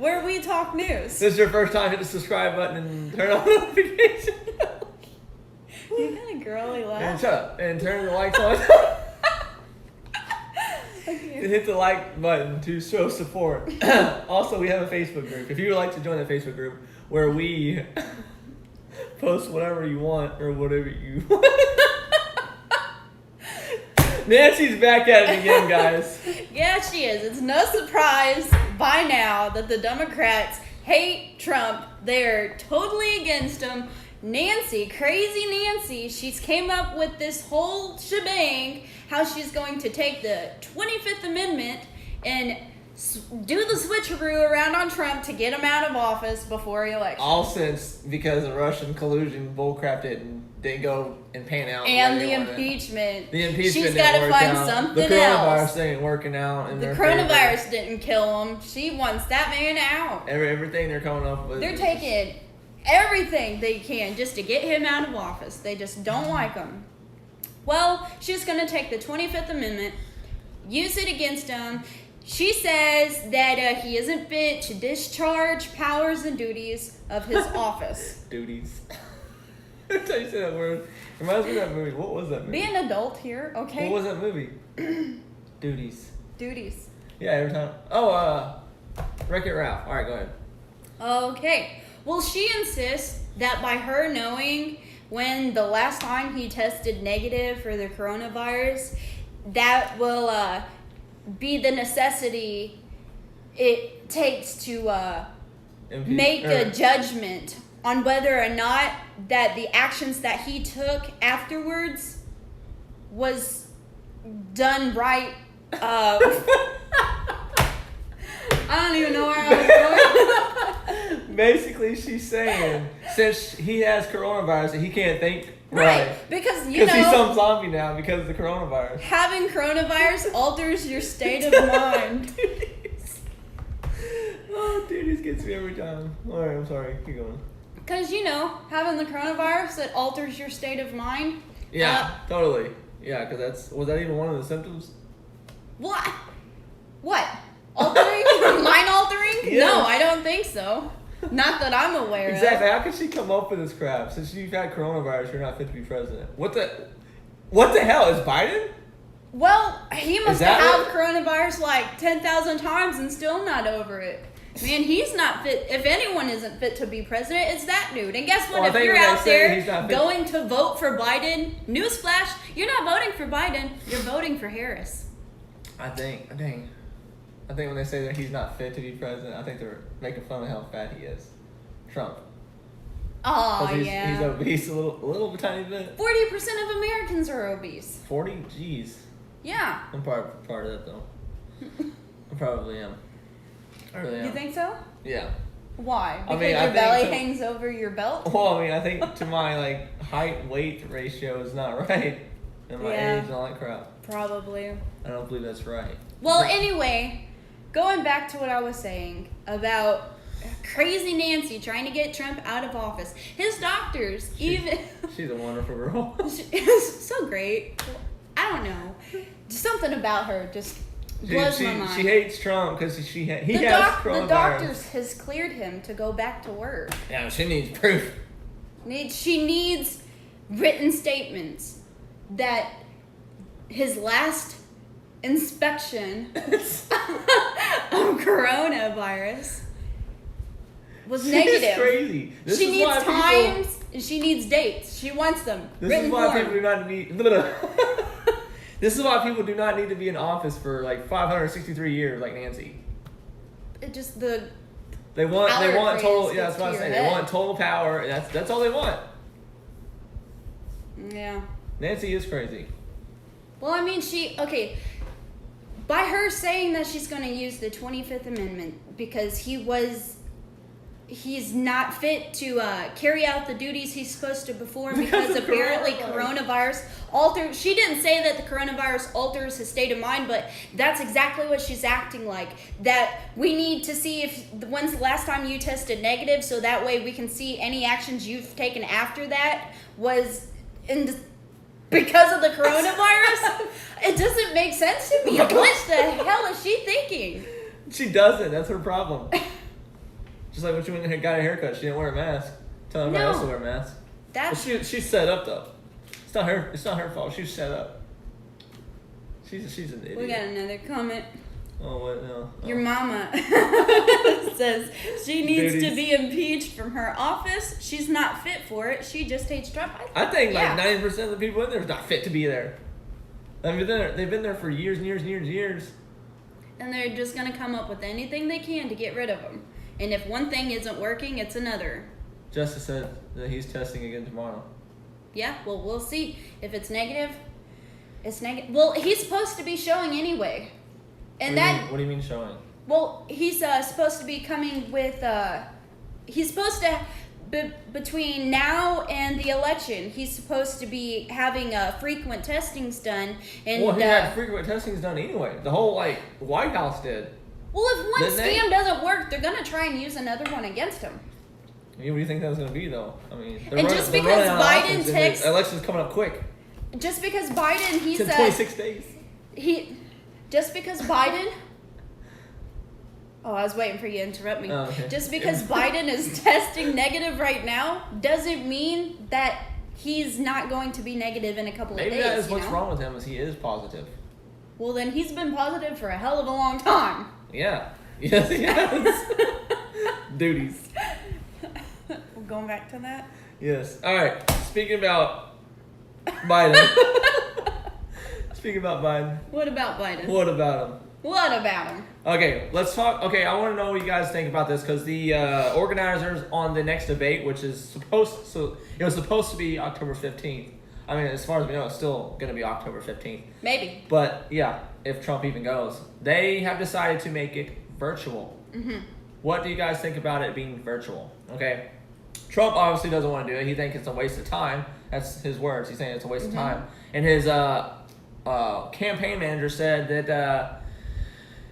where we talk news. This is your first time, hit the subscribe button and turn on notifications. You got a girly laugh. And shut up. And turn the likes on. Okay. And hit the like button to show support. Also, we have a Facebook group. If you would like to join the Facebook group where we post whatever you want or whatever you want. Nancy's back at it again, guys. Yeah, she is. It's no surprise by now that the Democrats hate Trump. They're totally against him. Nancy, crazy Nancy, she's came up with this whole shebang, how she's going to take the 25th Amendment and do the switcheroo around on Trump to get him out of office before the election. All since because of Russian collusion bullcrap didn't go and pan out. And the impeachment. The impeachment She's didn't got to work find out. something The coronavirus else. thing ain't working out. The coronavirus didn't kill him. She wants that man out. Everything they're coming up with. They're taking everything they can just to get him out of office. They just don't like him. Well, she's going to take the 25th Amendment, use it against him. She says that he isn't fit to discharge powers and duties of his office. Duties. Every time you say that word, reminds me of that movie. What was that movie? Be an adult here, okay? What was that movie? Duties. Duties. Yeah, every time. Oh, Wreck-It Ralph. All right, go ahead. Okay. Well, she insists that by her knowing when the last time he tested negative for the coronavirus, that will be the necessity it takes to make a judgment on whether or not that the actions that he took afterwards was done right. I don't even know where I was going. Basically, she's saying since he has coronavirus, that he can't think Right, because he's some zombie now because of the coronavirus. Having coronavirus alters your state of mind. Oh, duties gets me every time. All right, I'm sorry. Keep going. Because, having the coronavirus, it alters your state of mind. Yeah, totally. Yeah, because was that even one of the symptoms? What? Altering? Mind altering? Yeah. No, I don't think so. Not that I'm aware Exactly. of. How could she come up with this crap? Since you've had coronavirus, you're not fit to be president. What the hell? Is Biden? Well, he must that have what- coronavirus like 10,000 times and still not over it. Man, he's not fit. If anyone isn't fit to be president, it's that dude. And guess what? Well, I if think you're when they out say he's there not fit- going to vote for Biden, newsflash, you're not voting for Biden. You're voting for Harris. I think when they say that he's not fit to be president, I think they're making fun of how fat he is. Trump. Oh, 'Cause he's yeah. obese a little tiny bit. 40% of Americans are obese. 40? Jeez. Yeah. I'm part of that though. I probably am. I really am. You think so? Yeah. Why? I Because mean, I your think belly so. hangs over your belt? Well, I mean, I think to my height-weight ratio is not right. And my Yeah. age and all that crap. Probably. I don't believe that's right. Well, anyway, going back to what I was saying about crazy Nancy trying to get Trump out of office. His doctors even... She's a wonderful girl. It's so great. I don't know. Something about her just blows my mind. She hates Trump because he has the coronavirus. doctors has cleared him to go back to work. Yeah, she needs proof. She needs written statements that his last inspection of coronavirus was negative. She's crazy. This She is needs why people- times and she needs dates. She wants them. This written is why form. people do not need. This is why people do not need to be in office for 563 years, like Nancy. It just They want Power total. craze Yeah, that's gets what I'm to saying. your They head. want total power. That's all they want. yeah. Nancy is crazy. Well, I mean, by her saying that she's going to use the 25th Amendment because he's not fit to carry out the duties he's supposed to perform because of apparently coronavirus. alters. She didn't say that the coronavirus alters his state of mind, but that's exactly what she's acting like. That we need to see when's the last time you tested negative, so that way we can see any actions you've taken after that was because of the coronavirus. It doesn't make sense to me. What the hell is she thinking? She doesn't. That's her problem. Just like when she went and got a haircut, she didn't wear a mask. Tell everybody else to wear a mask. Well, she's set up though. It's not her. It's not her fault. She's set up. She's an idiot. We got another comment. Oh what? No. Your mama says she needs to be impeached from her office. She's not fit for it. She just hates Trump. I think like 90% of the people in there is not fit to be there. I mean, they've been there for years and years and years and years. And they're just gonna come up with anything they can to get rid of him. And if one thing isn't working, it's another. Justice said that he's testing again tomorrow. Yeah, well, we'll see. If it's negative, it's negative. Well, he's supposed to be showing anyway. And What do you mean showing? Well, he's supposed to be coming with, he's supposed to, between now and the election, he's supposed to be having frequent testings done. And, well, he had frequent testings done anyway. The whole, White House did. Well, if one scam doesn't work, they're going to try and use another one against him. Yeah, what do you think that was going to be, though? I mean, just because Biden takes... The election's coming up quick. Just because Biden, he said... 26 days. Just because Biden... Oh, I was waiting for you to interrupt me. Oh, okay. Just because Biden is testing negative right now doesn't mean that he's not going to be negative in a couple of days. Maybe that is what's wrong with him, is he is positive. Well, then he's been positive for a hell of a long time. Yeah. Yes, he has. Duties. We're going back to that? Yes. All right. Speaking about Biden. Speaking about Biden. What about Biden? What about him? What about him? Okay, let's talk. Okay, I want to know what you guys think about this because the organizers on the next debate, which is it was supposed to be October 15th. I mean, as far as we know, it's still going to be October 15th. Maybe. But yeah, if Trump even goes, they have decided to make it virtual. Mm-hmm. What do you guys think about it being virtual? Okay, Trump obviously doesn't want to do it. He thinks it's a waste of time. That's his words. He's saying it's a waste of time. And his campaign manager said that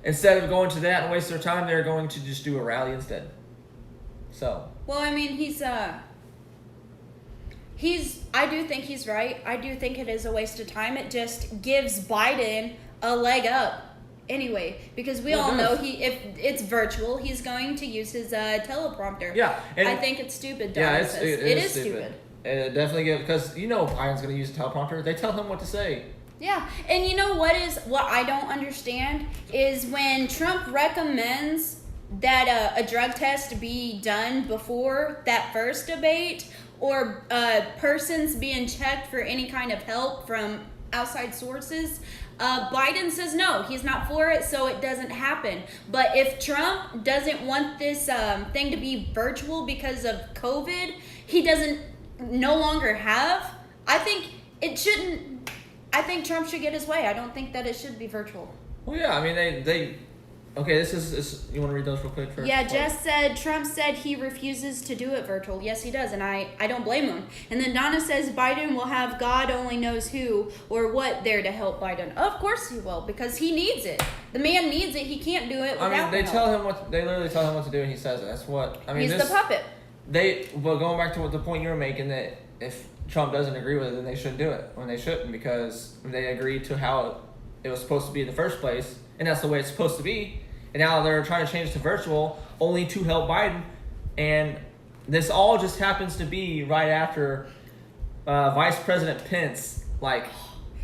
instead of going to that and waste their time, they're going to just do a rally instead. So. Well, I mean, I do think he's right. I do think it is a waste of time. It just gives Biden a leg up anyway, because we all know if it's virtual, he's going to use his teleprompter. Yeah. I think it's stupid. Yeah, it is stupid. It definitely because Biden's going to use a teleprompter. They tell him what to say. Yeah, and you know what I don't understand is when Trump recommends that a drug test be done before that first debate, or persons being checked for any kind of help from outside sources, Biden says no, he's not for it, so it doesn't happen. But if Trump doesn't want this thing to be virtual because of COVID, he doesn't no longer have, I think it shouldn't. I think Trump should get his way. I don't think that it should be virtual. Well, yeah, I mean, they okay, this is you want to read those real quick first? Yeah, Jess said, Trump said he refuses to do it virtual. Yes, he does, and I don't blame him. And then Donna says Biden will have God only knows who or what there to help Biden. Of course he will, because he needs it. The man needs it. He can't do it without they literally tell him what to do, and he says it. That's what, I mean. He's the puppet. But going back to the point you were making, that if Trump doesn't agree with it, then they shouldn't do it. When they shouldn't, because they agreed to how it was supposed to be in the first place, and that's the way it's supposed to be. And now they're trying to change it to virtual only to help Biden. And this all just happens to be right after Vice President Pence,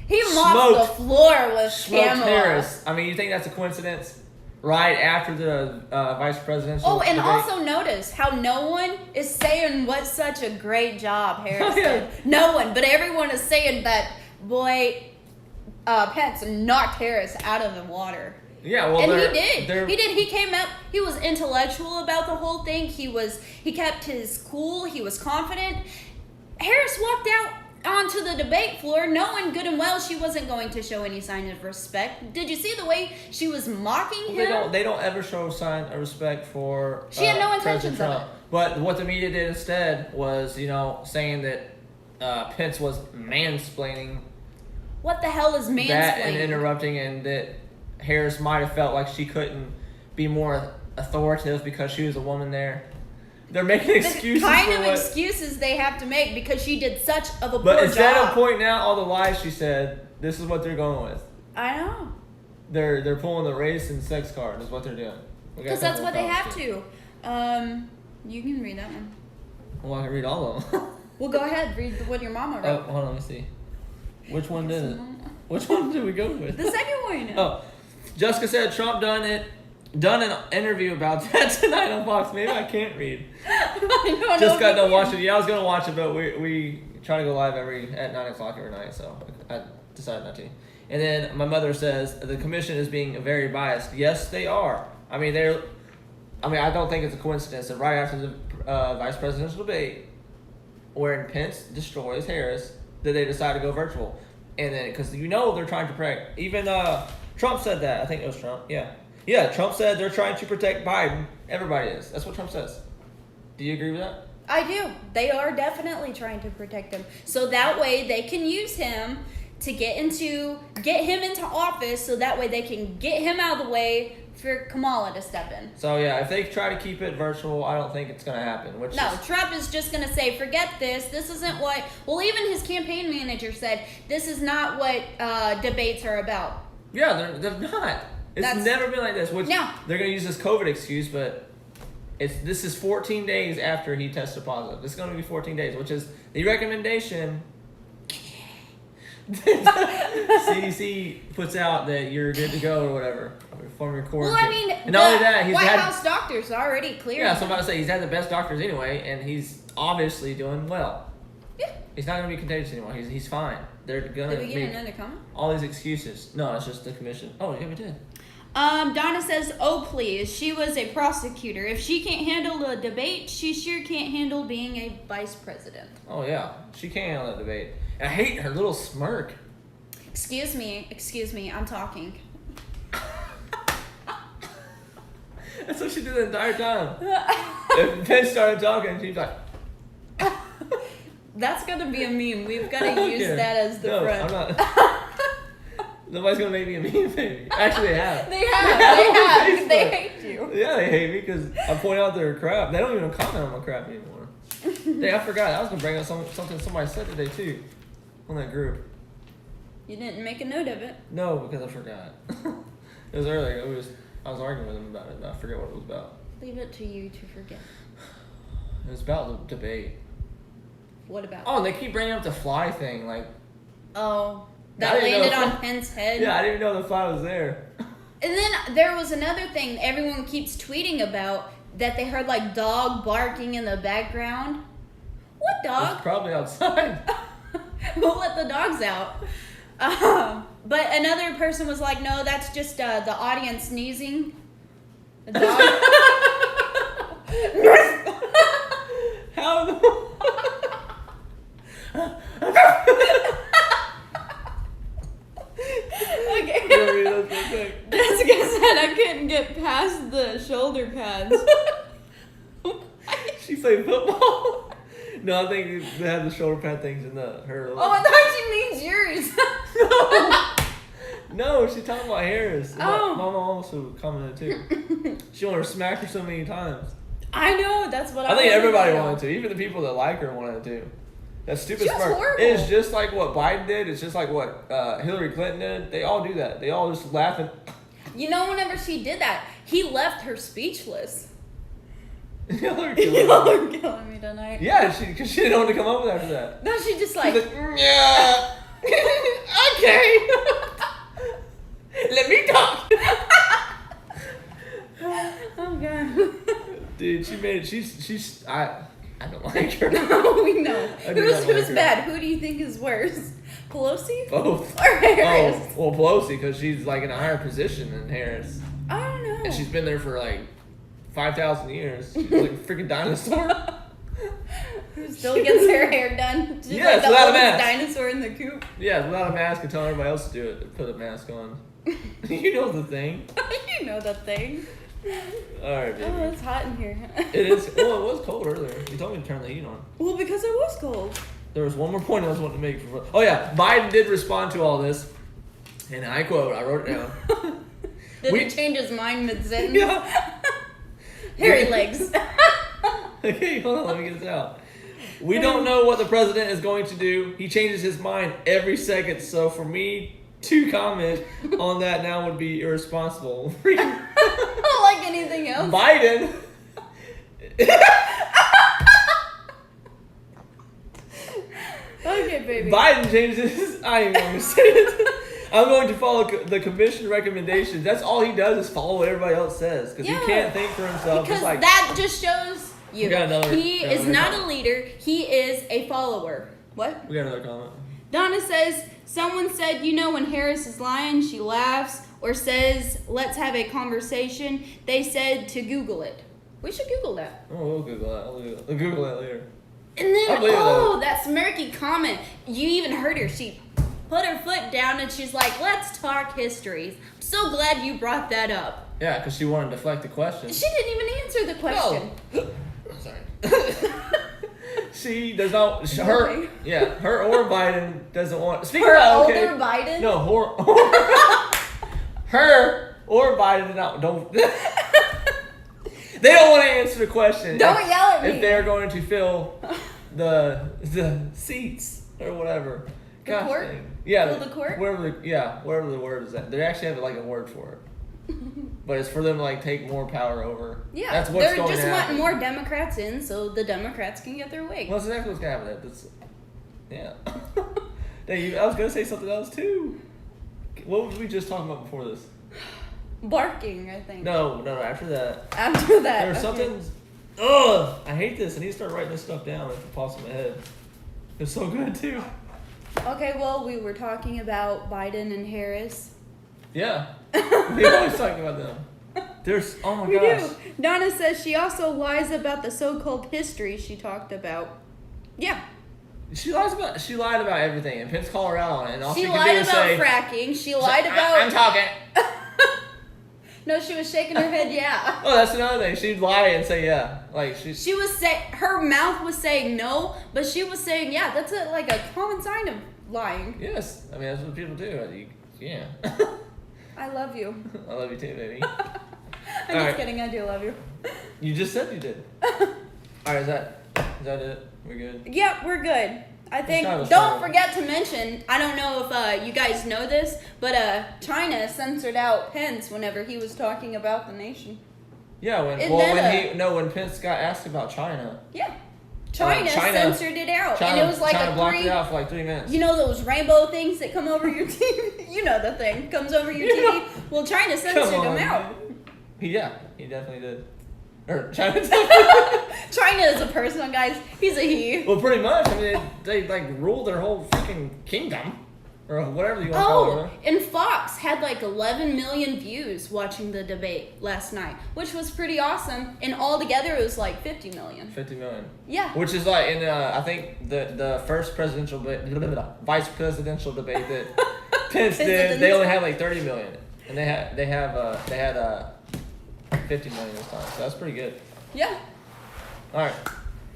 he mopped the floor with Kamala Harris. I mean, you think that's a coincidence? Right after the vice presidential debate. Also notice how no one is saying what such a great job Harris did. No one, but everyone is saying that Pence knocked Harris out of the water. Yeah, well, and he did. He came up. He was intellectual about the whole thing. He kept his cool. He was confident. Harris walked out onto the debate floor knowing good and well she wasn't going to show any sign of respect. Did you see the way she was mocking him? They don't ever show a sign of respect for she had no intentions of it. But what the media did instead was, saying that Pence was mansplaining. What the hell is mansplaining? That and interrupting, and that Harris might have felt like she couldn't be more authoritative because she was a woman there. They're making excuses. The kind of excuses they have to make because she did such of a poor job. But instead of pointing out all the lies she said, this is what they're going with. I know. They're pulling the race and sex card is what they're doing. Because that's what they have to. You can read that one. Well, I can read all of them. Well, go ahead. Read what your mama Oh, wrote. hold on, let me see. Which one did it? Which one did we go with? The second one. Oh, Jessica said Trump done an interview about that tonight on Fox. Maybe I can't read. I don't know Just if got you done can. watching. Yeah, I was gonna watch it, but we try to go live at 9 o'clock every night, so I decided not to. And then my mother says the commission is being very biased. Yes, they are. I mean, I don't think it's a coincidence that right after the vice presidential debate, wherein Pence destroys Harris, that they decide to go virtual. And then, because they're trying to protect. Even Trump said that. I think it was Trump. Yeah. Trump said they're trying to protect Biden. Everybody is. That's what Trump says. Do you agree with that? I do. They are definitely trying to protect him, so that way they can use him to get him into office, so that way they can get him out of the way for Kamala to step in. So yeah, if they try to keep it virtual, I don't think it's gonna happen. Trump is just gonna say, forget this. This isn't what. Well, even his campaign manager said this is not what debates are about. Yeah, they're not. It's never been like this. Which they're gonna use this COVID excuse, but this is 14 days after he tested positive. This is gonna be 14 days, which is the recommendation. CDC puts out that you're good to go or whatever from your quarantine. Well, I mean, and not only that, White House doctors already cleared. Yeah, so I'm about to say he's had the best doctors anyway, and he's obviously doing well. Yeah. He's not gonna be contagious anymore. He's fine. They're gonna Did we get another comment? all these excuses. No, it's just the commission. Oh yeah, we did. Donna says, "Oh please, she was a prosecutor. If she can't handle a debate, she sure can't handle being a vice president." Oh yeah, she can't handle that debate. And I hate her little smirk. Excuse me, I'm talking. That's what she did the entire time. If Pence started talking, she's like. That's gonna be a meme. We've got to use that as the front. I'm not. Nobody's gonna make me a meme, baby. Actually, they have. They have. They hate you. Yeah, they hate me because I point out their crap. They don't even comment on my crap anymore. Hey, I forgot. I was gonna bring up something somebody said today too, on that group. You didn't make a note of it. No, because I forgot. It was earlier. I was arguing with him about it, but I forget what it was about. Leave it to you to forget. It was about the debate. What about? Oh, and they keep bringing up the fly thing, like. Oh, that landed on Pence's head. Yeah, I didn't even know the fly was there. And then there was another thing everyone keeps tweeting about, that they heard like dog barking in the background. What dog? It's probably outside. We'll let the dogs out. But another person was like, no, that's just the audience sneezing. The dog. How? Okay. Jessica said I couldn't get past the shoulder pads. She played football. No, I think they had the shoulder pad things in her. Oh, I thought she means yours. No, she's talking about Harris. Oh. Mama also commented too. She wanted to smack her so many times. I know, that's what I think everybody wanted to. Even the people that like her wanted to. That stupid She was smirk. horrible. It's just like what Biden did. It's just like what Hillary Clinton did. They all do that. They all just laugh and. You know, whenever she did that, he left her speechless. Hillary You're killing me tonight. Yeah, because she didn't know what to come up with after that. No, she just like. Yeah. Okay. Let me talk. Oh god. Dude, she made it. She's. I don't like her. We know. I do not like Who's her. bad? Who do you think is worse? Pelosi? Both. Or Harris? Oh, well, Pelosi, because she's like in a higher position than Harris. I don't know. And she's been there for like 5,000 years. She's like a freaking dinosaur. Who still gets her hair done? Just Yes, like the without a oldest mask. dinosaur in the coop. Yeah, without a mask and telling everybody else to do it. Put a mask on. You know the thing. You know that thing. Alright, baby. Oh, it's hot in here. It is. Well, it was cold earlier. You told me to turn the heat on. Well, because it was cold. There was one more point I was wanting to make. Oh yeah, Biden did respond to all this, and I quote. I wrote it down. Did he change his mind mid-sentence? Yeah. Hairy legs. Okay, hold on. Let me get this out. We don't know what the president is going to do. He changes his mind every second. So for me to comment on that now would be irresponsible. Not like anything else. Biden Okay, baby. Biden changes. I ain't going to say it. I'm going to follow the commission recommendations. That's all he does is follow what everybody else says because he can't think for himself. Because It's like, that just shows you. We got another- He got is another not comment. a leader. He is a follower. What? we got another comment. Donna says, someone said, when Harris is lying, she laughs or says, let's have a conversation. They said to Google it. We should Google that. Oh, we'll Google that. We'll Google that later. And then, I believe it, though. that smirky comment. You even heard her. She put her foot down and she's like, let's talk histories. I'm so glad you brought that up. Yeah, because she wanted to deflect the question. She didn't even answer the question. No. Sorry. She does not. Her, yeah, her or Biden doesn't want. Speaking Her of, older okay. Biden? No, her or Biden don't. They don't want to answer the question. Don't yell at me. If they're going to fill the seats or whatever. The Gosh court? dang. Yeah. Fill the court? Wherever the word is at. They actually have like a word for it. But it's for them to like take more power over. Yeah, That's what's they're going just to happen. wanting more Democrats in so the Democrats can get their way. Well, that's exactly what's gonna happen. That's, yeah. Dang, I was gonna say something else too. What were we just talking about before this? Barking, I think. No. After that, After that. there was something. Ugh! I hate this. I need to start writing this stuff down if it pops in my head. It's so good too. Okay, well, we were talking about Biden and Harris. Yeah. We always talking about them. There's. Oh my We gosh. do. Donna says she also lies about the so-called history she talked about. Yeah. She lied about everything in Pence, Colorado, and all she, She could do lied is about say, fracking. She lied about... I'm talking. No, she was shaking her head, yeah. Oh, that's another thing. She'd lie and say yeah. Like she. She was her mouth was saying no, but she was saying yeah. That's like a common sign of lying. Yes, I mean that's what people do. Yeah. I love you. I love you too, baby. I'm All just right. kidding. I do love you. You just said you did. All right, is that it? We're good. Yeah, we're good. I think. kind of a Don't struggle. forget to mention. I don't know if you guys know this, but China censored out Pence whenever he was talking about the nation. Yeah, when Pence got asked about China, Yeah, China censored it out, and it was like China a blocked 3. it out for like 3 minutes. You know those rainbow things that come over your TV? You know the thing comes over your TV. Well, China censored them out. Yeah, he definitely did. Or China. China is a person, guys. He's a he. Well, pretty much. I mean, they like ruled their whole freaking kingdom, or whatever you want to call it. And Fox had like 11 million views watching the debate last night, which was pretty awesome. And altogether, it was like 50 million. 50 million. Yeah. Which is like in I think the first vice presidential debate that Pence did, they only had like 30 million, and they had 50 million this time. So that's pretty good. Yeah. All right,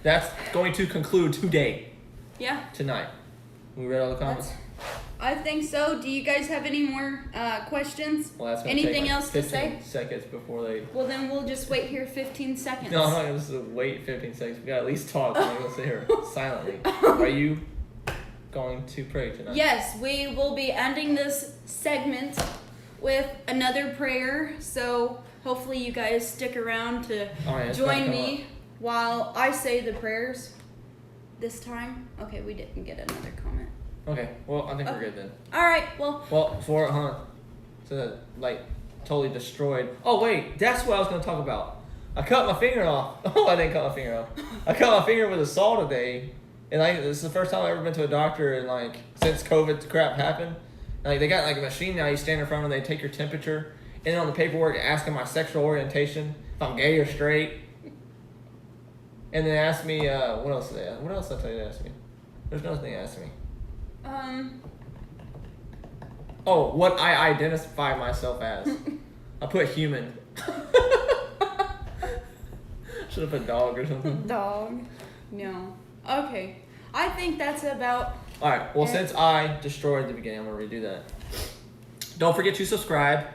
that's going to conclude today. Yeah. Tonight. We read all the comments. I think so. Do you guys have any more questions? Well, that's gonna Anything take like else to 15 say? seconds before they. Well, then we'll just wait here 15 seconds. No, I'm not gonna just wait 15 seconds. We gotta at least talk. I'm not gonna sit here silently. Are you going to pray tonight? Yes, we will be ending this segment with another prayer. So hopefully you guys stick around to Alright, it's join gotta me come while I say the prayers this time. Okay, we didn't get another comment. Okay. Well, I think we're good then. All right, well, Well, so like totally destroyed. Oh wait, that's what I was gonna talk about. I cut my finger off. Oh, I didn't cut my finger off. I cut my finger with a saw today, and like this is the first time I've ever been to a doctor, and like since COVID crap happened, like they got like a machine now. You stand in front of them, they take your temperature, and then on the paperwork they ask my sexual orientation, if I'm gay or straight, and then ask me what else did they ask? What else did I tell you to ask me? There's another thing they asked me. Oh, what I identify myself as. I put human. Should have put dog or something. dog. No. Okay. I think that's about. Alright, well, since I destroyed the beginning, I'm going to redo that. Don't forget to subscribe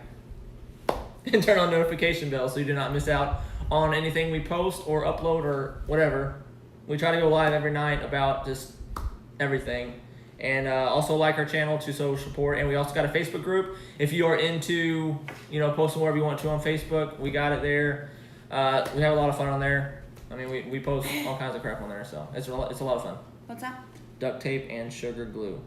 and turn on notification bell so you do not miss out on anything we post or upload or whatever. We try to go live every night about just everything. And also like our channel to show support. And we also got a Facebook group. If you are into, posting wherever you want to on Facebook, we got it there. We have a lot of fun on there. I mean, we post all kinds of crap on there, so it's a lot of fun. What's that? Duct tape and sugar glue.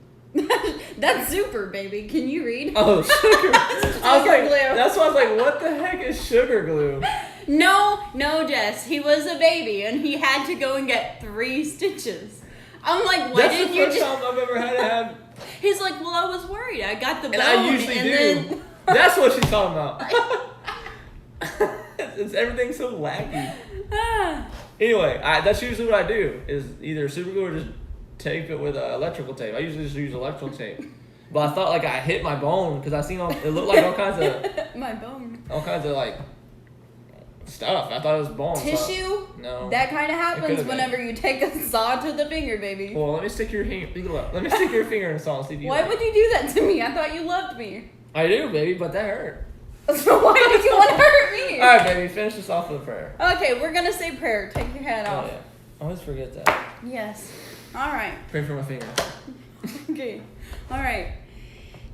That's super, baby. Can you read? Oh, sugar. I was like, glue. that's why I was like, what the heck is sugar glue? No, Jess. He was a baby and he had to go and get 3 stitches. I'm like, why That's didn't the you first just? time I've ever had to have. He's like, well, I was worried. I got the bone, And I usually and do. then That's what she's talking about. It's everything's so laggy. Ah. Anyway, that's usually what I do. Is either super glue or just tape it with electrical tape. I usually just use electrical tape. But I thought like I hit my bone because I seen it looked like all kinds of my bone. like stuff. I thought it was bone. Tissue? No. That kind of happens could've been. whenever you take a saw to the finger, baby. Well, let me stick your finger. Let me stick your finger in the saw and see if you. Why like would you do that to me? I thought you loved me. I do, baby, but that hurt. So why did you want to hurt me? All right, baby, finish this off with a prayer. Okay, we're gonna say prayer. Take your head Oh off. yeah, I always forget that. Yes. All right. Pray for my finger. Okay. All right.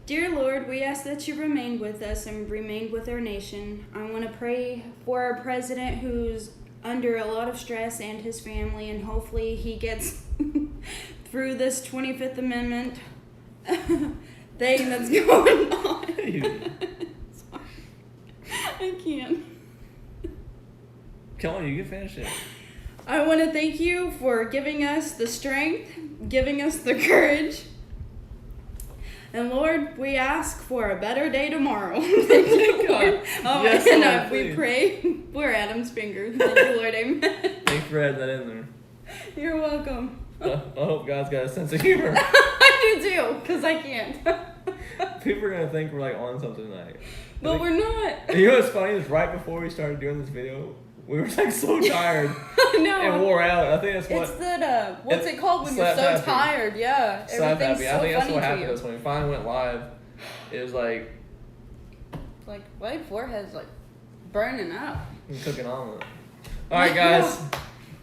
Dear Lord, we ask that you remain with us and remain with our nation. I want to pray for our president who's under a lot of stress and his family, and hopefully he gets through this 25th Amendment thing that's going on. Sorry. I can't. Come on, you can finish it. I want to thank you for giving us the strength, giving us the courage. And Lord, we ask for a better day tomorrow. Thank you, Lord. Oh, Yes, and Lord, we please. pray for Adam's finger. Thank you, Lord. Amen. Thanks for adding that in there. You're welcome. I hope God's got a sense of humor. I do too, because I can't. People are gonna think we're like on something tonight. But we're not. You know what's funny is right before we started doing this video, we were like so tired and No. wore out. I think that's what. It's that, what's it called when you're slap so happy. tired? Yeah. Slap Everything's happy. I so think that's funny what to happened to you. us when we finally went live. It was like Like, my forehead's like burning up. I'm cooking omelet. All right, guys.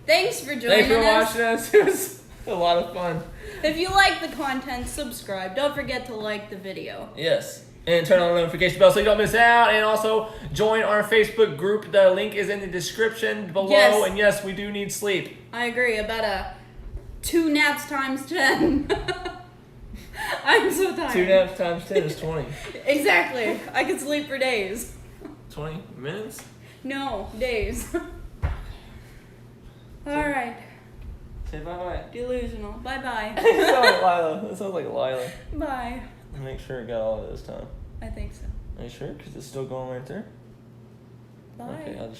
Thanks for joining Thanks for us. watching us. It was a lot of fun. If you like the content, subscribe. Don't forget to like the video. Yes. And turn on the notification bell so you don't miss out. And also join our Facebook group. The link is in the description below. Yes. And yes, we do need sleep. I agree. About 2 naps times 10. I'm so tired. 2 naps times 10 is 20. Exactly. I could sleep for days. 20 minutes? No, days. Alright. Say bye-bye. Delusional. Bye-bye. That sounds like Lila. That sounds like Lila. Bye. Make sure it got all of it this time. I think so. Are you sure? Because it's still going right there? Bye. Okay, I'll just